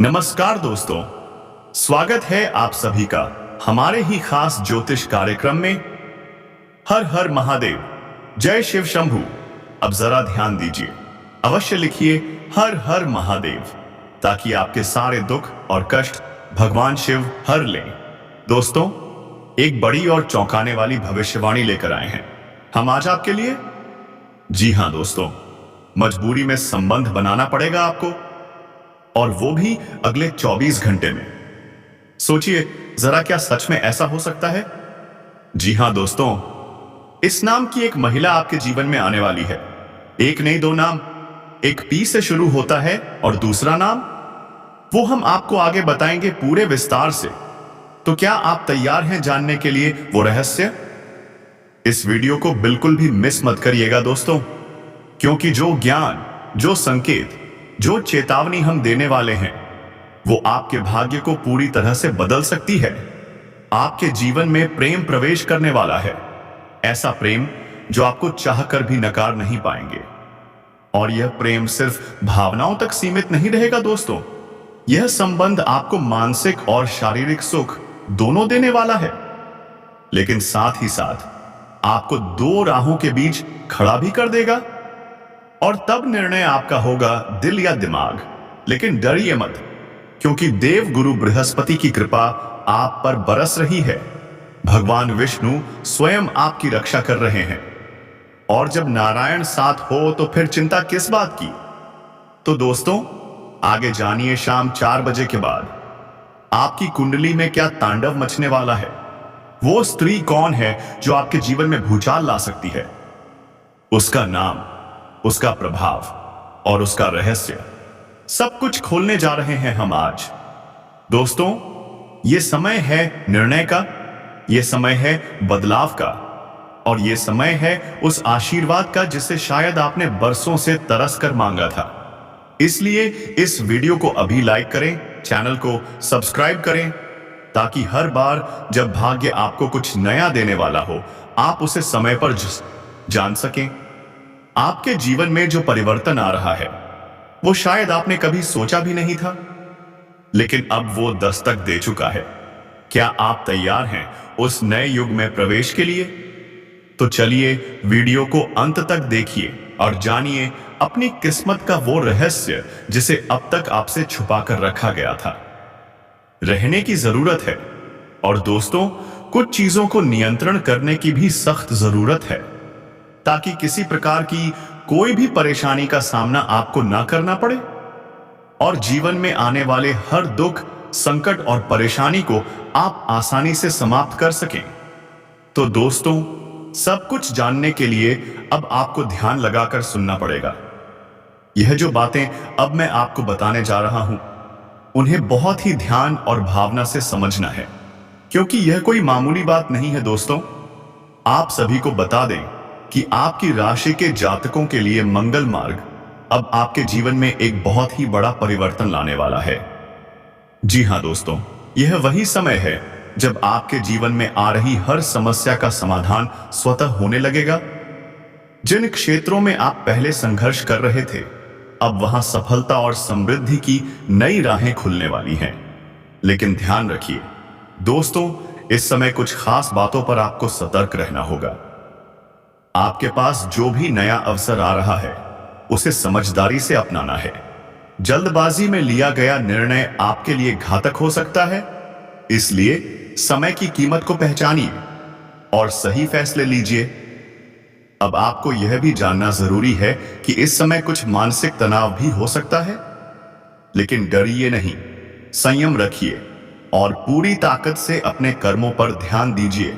नमस्कार दोस्तों, स्वागत है आप सभी का हमारे ही खास ज्योतिष कार्यक्रम में। हर हर महादेव, जय शिव शंभू। अब जरा ध्यान दीजिए, अवश्य लिखिए हर हर महादेव, ताकि आपके सारे दुख और कष्ट भगवान शिव हर लें। दोस्तों, एक बड़ी और चौंकाने वाली भविष्यवाणी लेकर आए हैं हम आज आपके लिए। जी हां दोस्तों, मजबूरी में संबंध बनाना पड़ेगा आपको, और वो भी अगले 24 घंटे में। सोचिए जरा, क्या सच में ऐसा हो सकता है? जी हां दोस्तों, इस नाम की एक महिला आपके जीवन में आने वाली है। एक नहीं दो नाम, एक पी से शुरू होता है और दूसरा नाम, वो हम आपको आगे बताएंगे पूरे विस्तार से। तो क्या आप तैयार हैं जानने के लिए वो रहस्य? इस वीडियो को बिल्कुल भी मिस मत करिएगा दोस्तों, क्योंकि जो ज्ञान, जो संकेत, जो चेतावनी हम देने वाले हैं, वो आपके भाग्य को पूरी तरह से बदल सकती है। आपके जीवन में प्रेम प्रवेश करने वाला है, ऐसा प्रेम जो आपको चाहकर भी नकार नहीं पाएंगे। और यह प्रेम सिर्फ भावनाओं तक सीमित नहीं रहेगा दोस्तों, यह संबंध आपको मानसिक और शारीरिक सुख दोनों देने वाला है। लेकिन साथ ही साथ आपको दो राहों के बीच खड़ा भी कर देगा, और तब निर्णय आपका होगा दिल या दिमाग। लेकिन डरिए मत, क्योंकि देव गुरु बृहस्पति की कृपा आप पर बरस रही है। भगवान विष्णु स्वयं आपकी रक्षा कर रहे हैं, और जब नारायण साथ हो तो फिर चिंता किस बात की। तो दोस्तों, आगे जानिए शाम 4 बजे के बाद आपकी कुंडली में क्या तांडव मचने वाला है। वो स्त्री कौन है जो आपके जीवन में भूचाल ला सकती है, उसका नाम, उसका प्रभाव और उसका रहस्य, सब कुछ खोलने जा रहे हैं हम आज। दोस्तों, यह समय है निर्णय का, यह समय है बदलाव का, और यह समय है उस आशीर्वाद का जिसे शायद आपने बरसों से तरस कर मांगा था। इसलिए इस वीडियो को अभी लाइक करें, चैनल को सब्सक्राइब करें, ताकि हर बार जब भाग्य आपको कुछ नया देने वाला हो, आप उसे समय पर जान सकें। आपके जीवन में जो परिवर्तन आ रहा है, वो शायद आपने कभी सोचा भी नहीं था, लेकिन अब वो दस्तक दे चुका है। क्या आप तैयार हैं उस नए युग में प्रवेश के लिए? तो चलिए वीडियो को अंत तक देखिए और जानिए अपनी किस्मत का वो रहस्य जिसे अब तक आपसे छुपा कर रखा गया था। रहने की जरूरत है, और दोस्तों, कुछ चीजों को नियंत्रण करने की भी सख्त जरूरत है, ताकि किसी प्रकार की कोई भी परेशानी का सामना आपको ना करना पड़े, और जीवन में आने वाले हर दुख, संकट और परेशानी को आप आसानी से समाप्त कर सकें। तो दोस्तों, सब कुछ जानने के लिए अब आपको ध्यान लगाकर सुनना पड़ेगा। यह जो बातें अब मैं आपको बताने जा रहा हूं, उन्हें बहुत ही ध्यान और भावना से समझना है, क्योंकि यह कोई मामूली बात नहीं है दोस्तों। आप सभी को बता दें कि आपकी राशि के जातकों के लिए मंगल मार्ग अब आपके जीवन में एक बहुत ही बड़ा परिवर्तन लाने वाला है। जी हां दोस्तों, यह वही समय है जब आपके जीवन में आ रही हर समस्या का समाधान स्वतः होने लगेगा। जिन क्षेत्रों में आप पहले संघर्ष कर रहे थे, अब वहां सफलता और समृद्धि की नई राहें खुलने वाली हैं। लेकिन ध्यान रखिए दोस्तों, इस समय कुछ खास बातों पर आपको सतर्क रहना होगा। आपके पास जो भी नया अवसर आ रहा है, उसे समझदारी से अपनाना है। जल्दबाजी में लिया गया निर्णय आपके लिए घातक हो सकता है, इसलिए समय की कीमत को पहचानिए और सही फैसले लीजिए। अब आपको यह भी जानना जरूरी है कि इस समय कुछ मानसिक तनाव भी हो सकता है, लेकिन डरिए नहीं, संयम रखिए और पूरी ताकत से अपने कर्मों पर ध्यान दीजिए,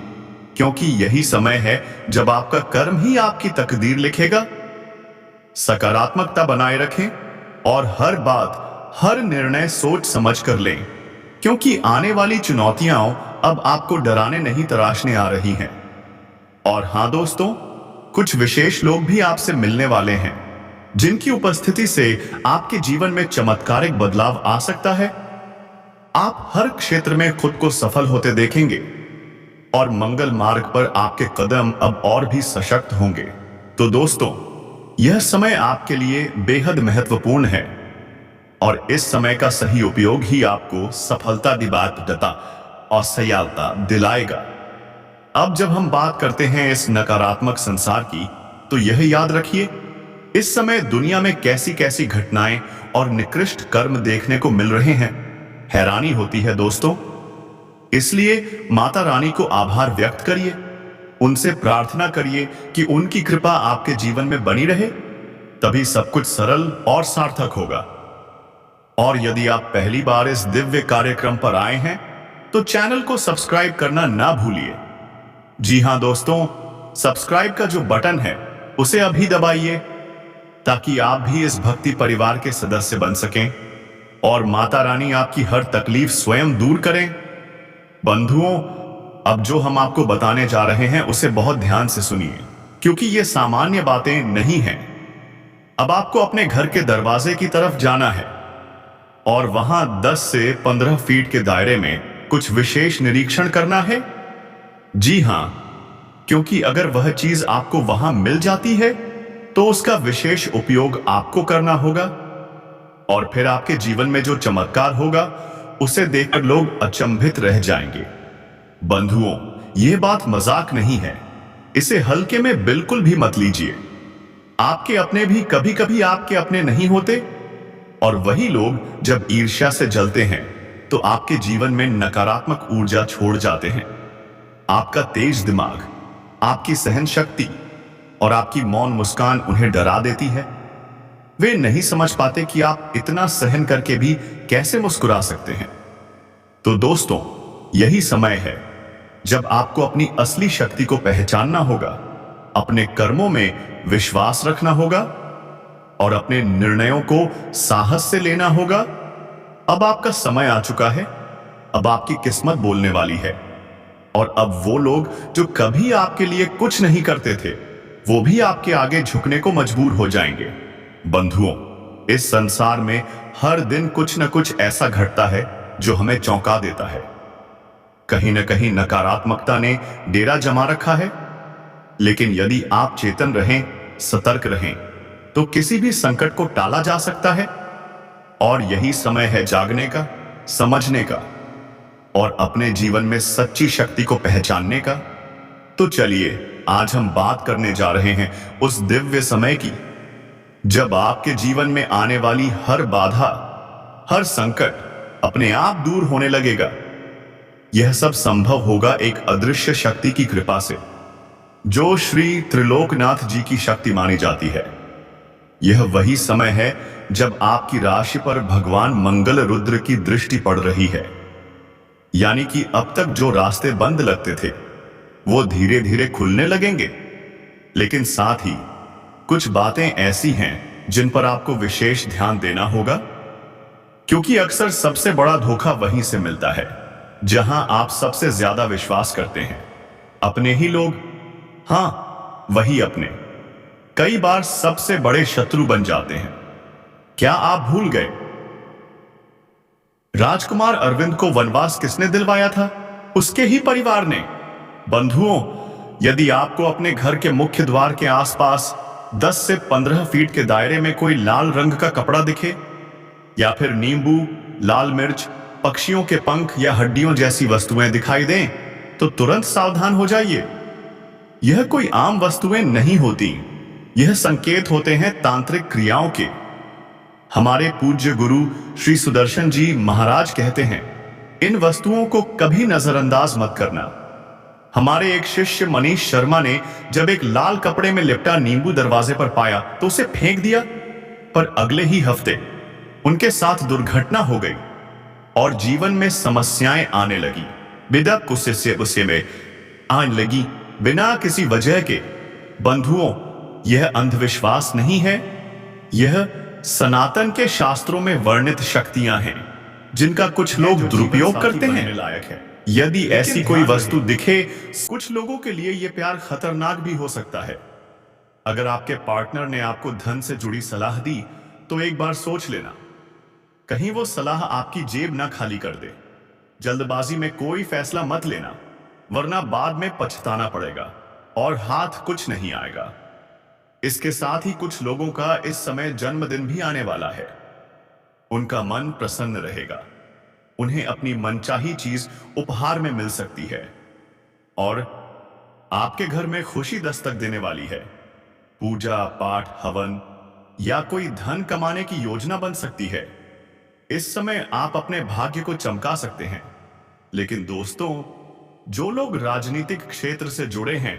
क्योंकि यही समय है जब आपका कर्म ही आपकी तकदीर लिखेगा। सकारात्मकता बनाए रखें और हर बात, हर निर्णय सोच समझ कर लें, क्योंकि आने वाली चुनौतियां अब आपको डराने नहीं तराशने आ रही हैं। और हां दोस्तों, कुछ विशेष लोग भी आपसे मिलने वाले हैं, जिनकी उपस्थिति से आपके जीवन में चमत्कारिक बदलाव आ सकता है। आप हर क्षेत्र में खुद को सफल होते देखेंगे, और मंगल मार्ग पर आपके कदम अब और भी सशक्त होंगे। तो दोस्तों, यह समय आपके लिए बेहद महत्वपूर्ण है। और इस समय का सही उपयोग ही आपको सफलता दिलाता और सयालता दिलाएगा। अब जब हम बात करते हैं इस नकारात्मक संसार की, तो यह याद रखिए, इस समय दुनिया में कैसी कैसी घटनाएं और निकृष्ट कर्म देखने को मिल रहे हैं। हैरानी होती है दोस्तों। इसलिए माता रानी को आभार व्यक्त करिए, उनसे प्रार्थना करिए कि उनकी कृपा आपके जीवन में बनी रहे, तभी सब कुछ सरल और सार्थक होगा। और यदि आप पहली बार इस दिव्य कार्यक्रम पर आए हैं, तो चैनल को सब्सक्राइब करना ना भूलिए। जी हां दोस्तों, सब्सक्राइब का जो बटन है उसे अभी दबाइए, ताकि आप भी इस भक्ति परिवार के सदस्य बन सकें और माता रानी आपकी हर तकलीफ स्वयं दूर करें। बंधुओं, अब जो हम आपको बताने जा रहे हैं उसे बहुत ध्यान से सुनिए, क्योंकि ये सामान्य बातें नहीं हैं। अब आपको अपने घर के दरवाजे की तरफ जाना है और वहां 10 से 15 फीट के दायरे में कुछ विशेष निरीक्षण करना है। जी हां, क्योंकि अगर वह चीज आपको वहां मिल जाती है, तो उसका विशेष उपयोग आपको करना होगा और फिर आपके जीवन में जो चमत्कार होगा उसे देखकर लोग अचंभित रह जाएंगे। बंधुओं, यह बात मजाक नहीं है, इसे हल्के में बिल्कुल भी मत लीजिए। आपके अपने भी कभी कभी आपके अपने नहीं होते, और वही लोग जब ईर्ष्या से जलते हैं तो आपके जीवन में नकारात्मक ऊर्जा छोड़ जाते हैं। आपका तेज दिमाग, आपकी सहन शक्ति और आपकी मौन मुस्कान उन्हें डरा देती है। वे नहीं समझ पाते कि आप इतना सहन करके भी कैसे मुस्कुरा सकते हैं। तो दोस्तों, यही समय है जब आपको अपनी असली शक्ति को पहचानना होगा, अपने कर्मों में विश्वास रखना होगा और अपने निर्णयों को साहस से लेना होगा। अब आपका समय आ चुका है, अब आपकी किस्मत बोलने वाली है, और अब वो लोग जो कभी आपके लिए कुछ नहीं करते थे, वो भी आपके आगे झुकने को मजबूर हो जाएंगे। बंधुओं, इस संसार में हर दिन कुछ न कुछ ऐसा घटता है जो हमें चौंका देता है। कहीं न कहीं नकारात्मकता ने डेरा जमा रखा है, लेकिन यदि आप चेतन रहें, सतर्क रहें, तो किसी भी संकट को टाला जा सकता है। और यही समय है जागने का, समझने का और अपने जीवन में सच्ची शक्ति को पहचानने का। तो चलिए, आज हम बात करने जा रहे हैं उस दिव्य समय की, जब आपके जीवन में आने वाली हर बाधा, हर संकट अपने आप दूर होने लगेगा। यह सब संभव होगा एक अदृश्य शक्ति की कृपा से, जो श्री त्रिलोकनाथ जी की शक्ति मानी जाती है। यह वही समय है जब आपकी राशि पर भगवान मंगल रुद्र की दृष्टि पड़ रही है। यानी कि अब तक जो रास्ते बंद लगते थे, वो धीरे धीरे खुलने लगेंगे। लेकिन साथ ही कुछ बातें ऐसी हैं जिन पर आपको विशेष ध्यान देना होगा, क्योंकि अक्सर सबसे बड़ा धोखा वहीं से मिलता है जहां आप सबसे ज्यादा विश्वास करते हैं। अपने ही लोग, हां, वही अपने, कई बार सबसे बड़े शत्रु बन जाते हैं। क्या आप भूल गए राजकुमार अरविंद को वनवास किसने दिलवाया था? उसके ही परिवार ने। बंधुओं, यदि आपको अपने घर के मुख्य द्वार के आसपास 10 से 15 फीट के दायरे में कोई लाल रंग का कपड़ा दिखे, या फिर नींबू, लाल मिर्च, पक्षियों के पंख या हड्डियों जैसी वस्तुएं दिखाई दें, तो तुरंत सावधान हो जाइए। यह कोई आम वस्तुएं नहीं होती, यह संकेत होते हैं तांत्रिक क्रियाओं के। हमारे पूज्य गुरु श्री सुदर्शन जी महाराज कहते हैं, इन वस्तुओं को कभी नजरअंदाज मत करना। हमारे एक शिष्य मनीष शर्मा ने जब एक लाल कपड़े में लिपटा नींबू दरवाजे पर पाया तो उसे फेंक दिया, पर अगले ही हफ्ते उनके साथ दुर्घटना हो गई और जीवन में समस्याएं आने लगी। बिना गुस्से में आने लगी, बिना किसी वजह के। बंधुओं, यह अंधविश्वास नहीं है, यह सनातन के शास्त्रों में वर्णित शक्तियां हैं, जिनका कुछ लोग दुरुपयोग करते हैं। लायक है। यदि ऐसी कोई वस्तु दिखे, कुछ लोगों के लिए यह प्यार खतरनाक भी हो सकता है। अगर आपके पार्टनर ने आपको धन से जुड़ी सलाह दी, तो एक बार सोच लेना, कहीं वो सलाह आपकी जेब ना खाली कर दे। जल्दबाजी में कोई फैसला मत लेना, वरना बाद में पछताना पड़ेगा और हाथ कुछ नहीं आएगा। इसके साथ ही कुछ लोगों का इस समय जन्मदिन भी आने वाला है। उनका मन प्रसन्न रहेगा। उन्हें अपनी मनचाही चीज उपहार में मिल सकती है और आपके घर में खुशी दस्तक देने वाली है। पूजा पाठ, हवन या कोई धन कमाने की योजना बन सकती है। इस समय आप अपने भाग्य को चमका सकते हैं। लेकिन दोस्तों, जो लोग राजनीतिक क्षेत्र से जुड़े हैं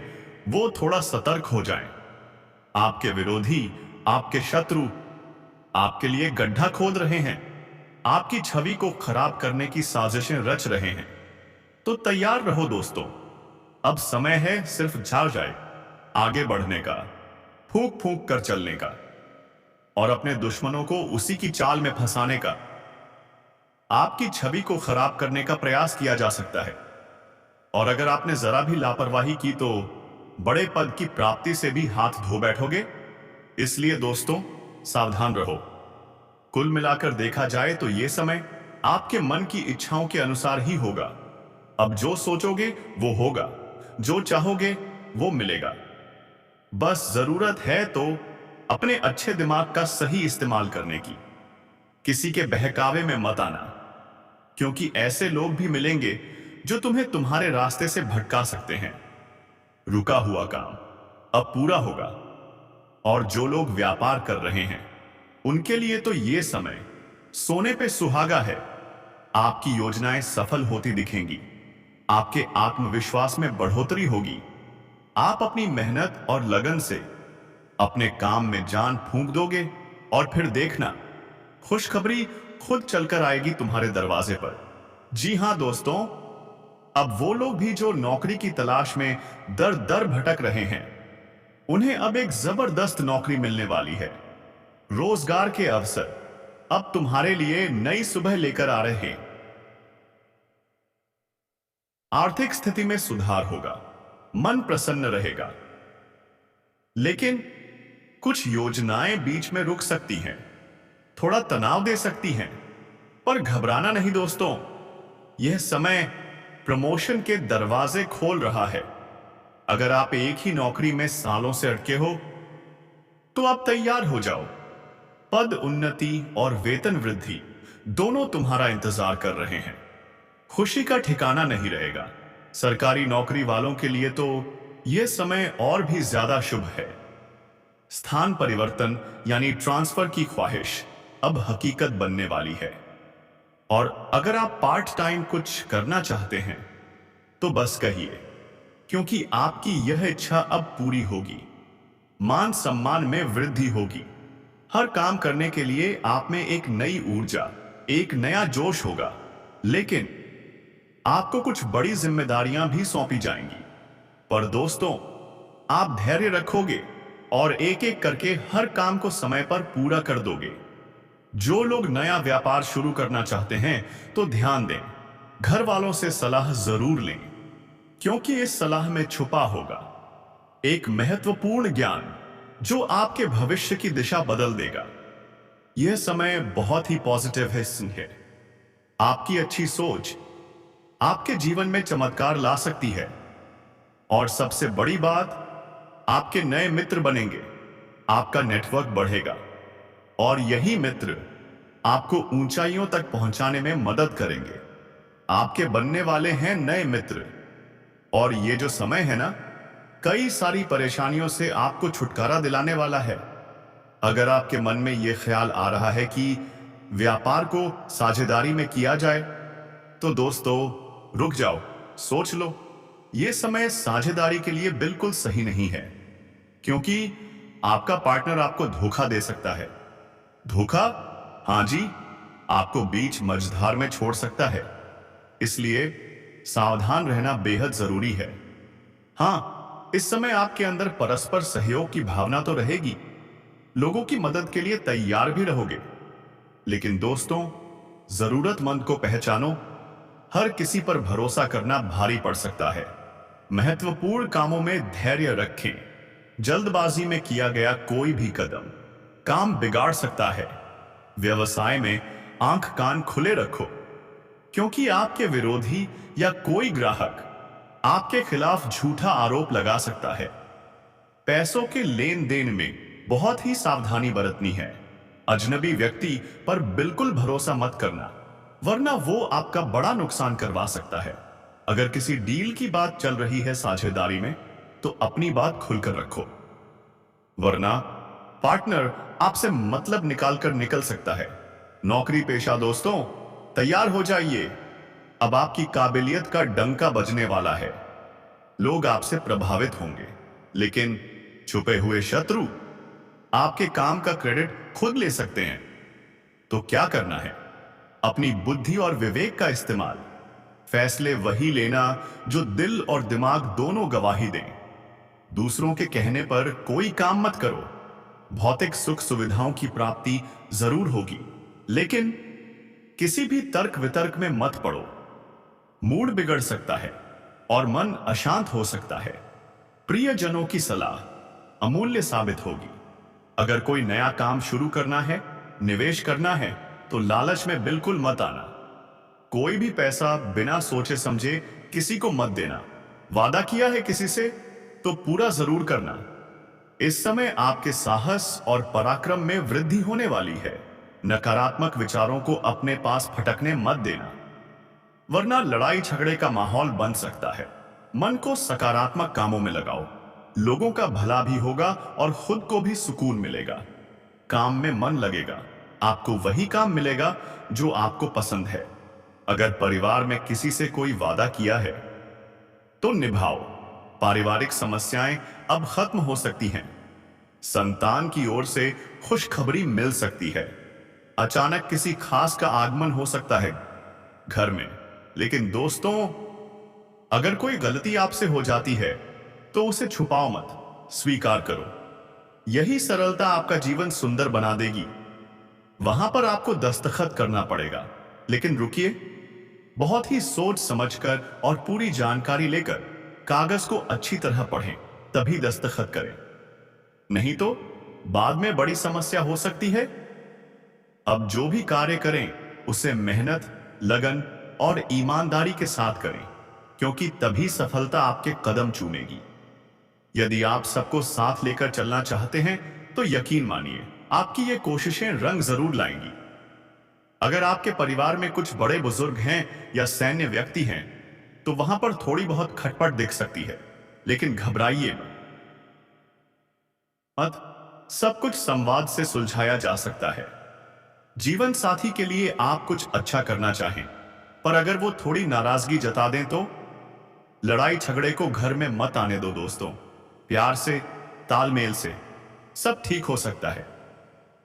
वो थोड़ा सतर्क हो जाएं। आपके विरोधी, आपके शत्रु आपके लिए गड्ढा खोद रहे हैं, आपकी छवि को खराब करने की साजिशें रच रहे हैं। तो तैयार रहो दोस्तों, अब समय है सिर्फ जाग जाए आगे बढ़ने का, फूंक फूंक कर चलने का और अपने दुश्मनों को उसी की चाल में फंसाने का। आपकी छवि को खराब करने का प्रयास किया जा सकता है और अगर आपने जरा भी लापरवाही की तो बड़े पद की प्राप्ति से भी हाथ धो बैठोगे। इसलिए दोस्तों, सावधान रहो। कुल मिलाकर देखा जाए तो यह समय आपके मन की इच्छाओं के अनुसार ही होगा। अब जो सोचोगे वो होगा, जो चाहोगे वो मिलेगा। बस जरूरत है तो अपने अच्छे दिमाग का सही इस्तेमाल करने की। किसी के बहकावे में मत आना, क्योंकि ऐसे लोग भी मिलेंगे जो तुम्हें तुम्हारे रास्ते से भटका सकते हैं। रुका हुआ काम अब पूरा होगा और जो लोग व्यापार कर रहे हैं उनके लिए तो यह समय सोने पे सुहागा है। आपकी योजनाएं सफल होती दिखेंगी, आपके आत्मविश्वास में बढ़ोतरी होगी। आप अपनी मेहनत और लगन से अपने काम में जान फूंक दोगे और फिर देखना, खुशखबरी खुद चलकर आएगी तुम्हारे दरवाजे पर। जी हां दोस्तों, अब वो लोग भी जो नौकरी की तलाश में दर दर भटक रहे हैं, उन्हें अब एक जबरदस्त नौकरी मिलने वाली है। रोजगार के अवसर अब तुम्हारे लिए नई सुबह लेकर आ रहे हैं। आर्थिक स्थिति में सुधार होगा, मन प्रसन्न रहेगा। लेकिन कुछ योजनाएं बीच में रुक सकती हैं, थोड़ा तनाव दे सकती हैं, पर घबराना नहीं दोस्तों। यह समय प्रमोशन के दरवाजे खोल रहा है। अगर आप एक ही नौकरी में सालों से अटके हो तो आप तैयार हो जाओ। पद उन्नति और वेतन वृद्धि दोनों तुम्हारा इंतजार कर रहे हैं। खुशी का ठिकाना नहीं रहेगा। सरकारी नौकरी वालों के लिए तो यह समय और भी ज्यादा शुभ है। स्थान परिवर्तन यानी ट्रांसफर की ख्वाहिश अब हकीकत बनने वाली है। और अगर आप पार्ट टाइम कुछ करना चाहते हैं तो बस कहिए, क्योंकि आपकी यह इच्छा अब पूरी होगी। मान सम्मान में वृद्धि होगी। हर काम करने के लिए आप में एक नई ऊर्जा, एक नया जोश होगा। लेकिन आपको कुछ बड़ी जिम्मेदारियां भी सौंपी जाएंगी। पर दोस्तों, आप धैर्य रखोगे और एक एक करके हर काम को समय पर पूरा कर दोगे। जो लोग नया व्यापार शुरू करना चाहते हैं तो ध्यान दें, घर वालों से सलाह जरूर लें, क्योंकि इस सलाह में छुपा होगा एक महत्वपूर्ण ज्ञान जो आपके भविष्य की दिशा बदल देगा। यह समय बहुत ही पॉजिटिव है। आपकी अच्छी सोच आपके जीवन में चमत्कार ला सकती है। और सबसे बड़ी बात, आपके नए मित्र बनेंगे, आपका नेटवर्क बढ़ेगा और यही मित्र आपको ऊंचाइयों तक पहुंचाने में मदद करेंगे। आपके बनने वाले हैं नए मित्र। और ये जो समय है ना, कई सारी परेशानियों से आपको छुटकारा दिलाने वाला है। अगर आपके मन में यह ख्याल आ रहा है कि व्यापार को साझेदारी में किया जाए, तो दोस्तों रुक जाओ, सोच लो। यह समय साझेदारी के लिए बिल्कुल सही नहीं है, क्योंकि आपका पार्टनर आपको धोखा दे सकता है। धोखा, हां जी, आपको बीच मझधार में छोड़ सकता है। इसलिए सावधान रहना बेहद जरूरी है। हां, इस समय आपके अंदर परस्पर सहयोग की भावना तो रहेगी, लोगों की मदद के लिए तैयार भी रहोगे। लेकिन दोस्तों, जरूरतमंद को पहचानो। हर किसी पर भरोसा करना भारी पड़ सकता है। महत्वपूर्ण कामों में धैर्य रखें। जल्दबाजी में किया गया कोई भी कदम काम बिगाड़ सकता है। व्यवसाय में आंख कान खुले रखो, क्योंकि आपके विरोधी या कोई ग्राहक आपके खिलाफ झूठा आरोप लगा सकता है। पैसों के लेन देन में बहुत ही सावधानी बरतनी है। अजनबी व्यक्ति पर बिल्कुल भरोसा मत करना, वरना वो आपका बड़ा नुकसान करवा सकता है। अगर किसी डील की बात चल रही है साझेदारी में, तो अपनी बात खुलकर रखो, वरना पार्टनर आपसे मतलब निकालकर निकल सकता है। नौकरी पेशा दोस्तों, तैयार हो जाइए, अब आपकी काबिलियत का डंका बजने वाला है। लोग आपसे प्रभावित होंगे, लेकिन छुपे हुए शत्रु आपके काम का क्रेडिट खुद ले सकते हैं। तो क्या करना है? अपनी बुद्धि और विवेक का इस्तेमाल। फैसले वही लेना जो दिल और दिमाग दोनों गवाही दें। दूसरों के कहने पर कोई काम मत करो। भौतिक सुख सुविधाओं की प्राप्ति जरूर होगी, लेकिन किसी भी तर्क वितर्क में मत पड़ो। मूड बिगड़ सकता है और मन अशांत हो सकता है। प्रियजनों की सलाह अमूल्य साबित होगी। अगर कोई नया काम शुरू करना है, निवेश करना है, तो लालच में बिल्कुल मत आना। कोई भी पैसा बिना सोचे समझे किसी को मत देना। वादा किया है किसी से तो पूरा जरूर करना। इस समय आपके साहस और पराक्रम में वृद्धि होने वाली है। नकारात्मक विचारों को अपने पास फटकने मत देना, वरना लड़ाई झगड़े का माहौल बन सकता है। मन को सकारात्मक कामों में लगाओ, लोगों का भला भी होगा और खुद को भी सुकून मिलेगा। काम में मन लगेगा, आपको वही काम मिलेगा जो आपको पसंद है। अगर परिवार में किसी से कोई वादा किया है तो निभाओ। पारिवारिक समस्याएं अब खत्म हो सकती हैं। संतान की ओर से खुशखबरी मिल सकती है। अचानक किसी खास का आगमन हो सकता है घर में। लेकिन दोस्तों, अगर कोई गलती आपसे हो जाती है तो उसे छुपाओ मत, स्वीकार करो। यही सरलता आपका जीवन सुंदर बना देगी। वहां पर आपको दस्तखत करना पड़ेगा, लेकिन रुकिए, बहुत ही सोच समझकर और पूरी जानकारी लेकर कागज को अच्छी तरह पढ़ें, तभी दस्तखत करें। नहीं तो बाद में बड़ी समस्या हो सकती है। अब जो भी कार्य करें उसे मेहनत, लगन और ईमानदारी के साथ करें, क्योंकि तभी सफलता आपके कदम चूमेगी। यदि आप सबको साथ लेकर चलना चाहते हैं तो यकीन मानिए, आपकी ये कोशिशें रंग जरूर लाएंगी। अगर आपके परिवार में कुछ बड़े बुजुर्ग हैं या सैन्य व्यक्ति हैं, तो वहां पर थोड़ी बहुत खटपट दिख सकती है, लेकिन घबराइए मत। सब कुछ संवाद से सुलझाया जा सकता है। जीवन साथी के लिए आप कुछ अच्छा करना चाहें, पर अगर वो थोड़ी नाराजगी जता दें तो लड़ाई झगड़े को घर में मत आने दो दोस्तों। प्यार से, तालमेल से सब ठीक हो सकता है।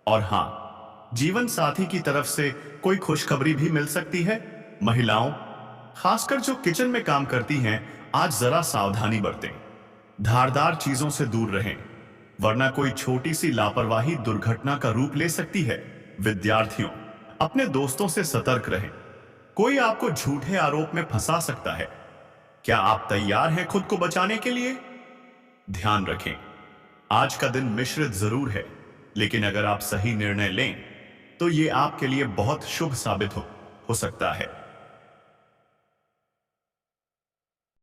और हां, जीवन साथी की तरफ से कोई खुशखबरी भी मिल सकती है। महिलाओं, खासकर जो किचन में काम करती हैं, आज जरा सावधानी बरतें। धारदार चीजों से दूर रहें, वरना कोई छोटी सी लापरवाही दुर्घटना का रूप ले सकती है। विद्यार्थियों, अपने दोस्तों से सतर्क रहें। कोई आपको झूठे आरोप में फंसा सकता है। क्या आप तैयार हैं खुद को बचाने के लिए? ध्यान रखें, आज का दिन मिश्रित जरूर है, लेकिन अगर आप सही निर्णय लें तो ये आपके लिए बहुत शुभ साबित हो सकता है।